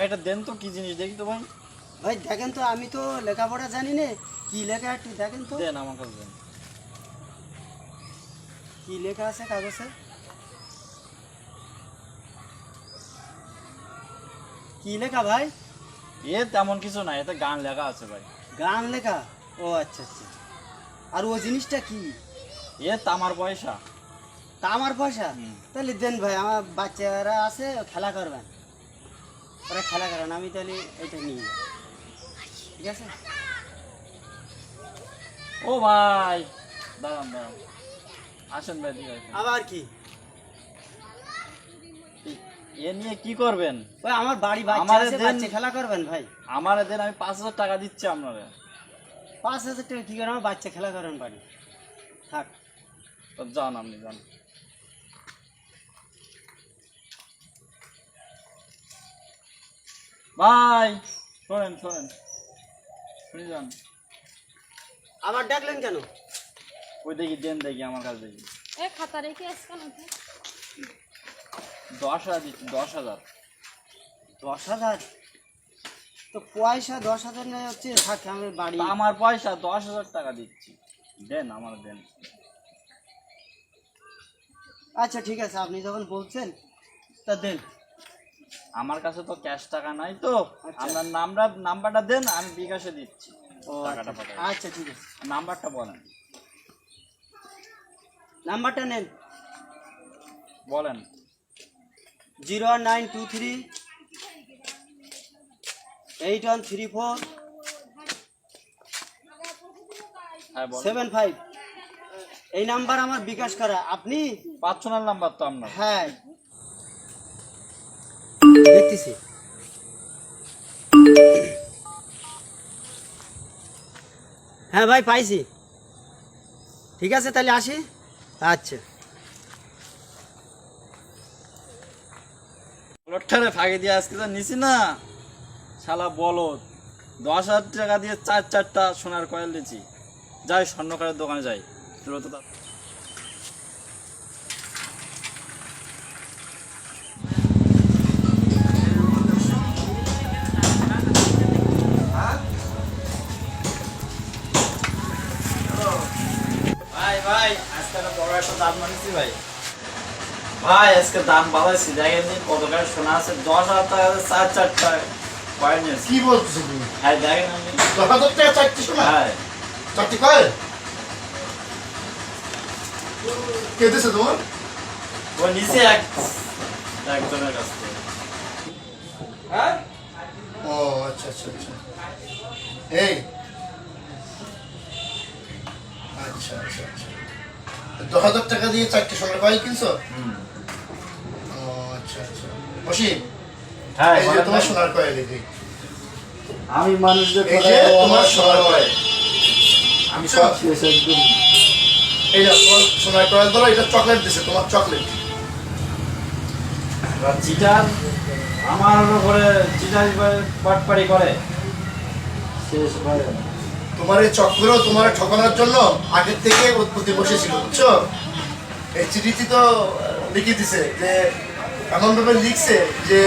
এটা দেন তো কি জিনিস দেখি তো ভাই। ভাই দেখেন তো, আমি তো লেখাপড়া জানি না, কি লেখা একটু দেখেন তো। দেন আমার কাছে দেন। কি লেখা আছে কাগজে? কি লেখা ভাই? এ তেমন কিছু না, এতে গান লেখা আছে ভাই। গান লেখা? ও আচ্ছা আচ্ছা। আর ও জিনিসটা কি? এ তামার পয়সা। তা আমার পয়সা? হুম। তাহলে দেন ভাই, আমার বাচ্চারা আছে খেলা করবেন, ওরা খেলা করেন, আমি তাহলে এটা নিয়ে যাই, ঠিক আছে? ও ভাই দাঁড়ান দাঁড়ান, আসেন ভাই ঠিক আছে। আবার কি? এ নিয়ে কি করবেন? ওই আমার বাড়ি বাচ্চা আমারে আছে, দেন। বাচ্চা খেলা করবেন ভাই। আমারে দেন, আমি 5,000 টাকা দিচ্ছি আপনারে। 5,000 টাকা কি করে? আমার বাচ্চা খেলা করেন বাড়ি, থাক। তো যান, আপনি যান। ভাই শোনেন শোনেন, শুনে যান। আবার ডাকলেন কেন? ওই দেখি দেন, দেখি আমার কাছে দেখি। এ খাতা রেখে আসকা নাকি? 10,000 দিচ্ছি, 10,000। 10,000? তো পয়সা 10,000 নেই হচ্ছে, থাক আমি বাড়ি। তা আমার পয়সা 10,000 টাকা দিচ্ছি, দেন আমার দেন। আচ্ছা ঠিক আছে, আপনি যখন বলছেন তা দেন। আমার কাছে তো ক্যাশ টাকা নাই তো, আচ্ছা। আপনার নাম্বারটা দেন, আমি বিকাশে দিচ্ছি। ও টাকাটা আচ্ছা পাঠাই। আচ্ছা, ঠিক আছে, নাম্বারটা বলেন। নাম্বারটা নেন। বলেন। 01923 8134 হ্যাঁ বলেন। 75। এই নাম্বার আমার বিকাশ করা, আপনি? পার্সোনাল নাম্বার তো আপনার। হ্যাঁ দেখতেছি। হ্যাঁ ভাই পাইছি, ঠিক আছে তাহলে আসি। আচ্ছা। লোকটারে ফাঁকি দিয়ে আজকে তো নিছি না, শালা বলদ। 10,000 টাকা দিয়ে 4টা সোনার কয়েল দিচ্ছি। যাই স্বর্ণকারের দোকানে যাই, দ্রুত। ভাই ভাই আজকে একটা বড় একটা দাম মানিছি ভাই। ভাই আজকে দাম বাড়াইছি, দেখেন নি কত টাকা সোনা আছে। 10,000 টাকা 4টা কয়েন নিয়েছি। কি বলছো তুমি? হ্যাঁ দেখেন আপনি। 10,000 টাকা চারটি শোনা? হ্যাঁ চারটি কয়েল? কে দিছে তোমার? ও নিচে একজনের কাছ থেকে। হ্যাঁ? ও আচ্ছা আচ্ছা আচ্ছা। এই আচ্ছা আচ্ছা আচ্ছা, 10,000 টাকা দিয়ে চারটি সোনার কয়েল কিনছো? ও আচ্ছা আচ্ছা। অসীম, হ্যাঁ এই যে তোমার সোনার কয়েল, এই যে আমি মানুষদের এই যে তোমার সোনার কয়েল। আমি সব শেষ একদম। এই না তোমার সোনার কয়েল ধরো, এটা চকলেট দিছে, তোমার চকলেট। চিটার আমার উপরে চিটার পাটপাড়ি করে শেষ ভাই। তোমার এই চক্র তোমার ঠকানোর জন্য আগের থেকে উৎপত্তি বসেছিল, বুঝছো? এই চিঠিটি তো লিখে দিছে যে, এমন ভাবে লিখছে যে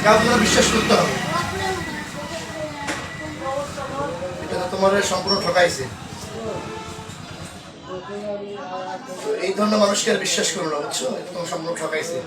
কাউকে তোমার বিশ্বাস করতে হবে। এটা তো তোমার সম্পূর্ণ ঠকাইছে। তো এই ধরনের মানুষকে আর বিশ্বাস করো না, বুঝছো? এটা তোমার সম্পূর্ণ ঠকাইছে।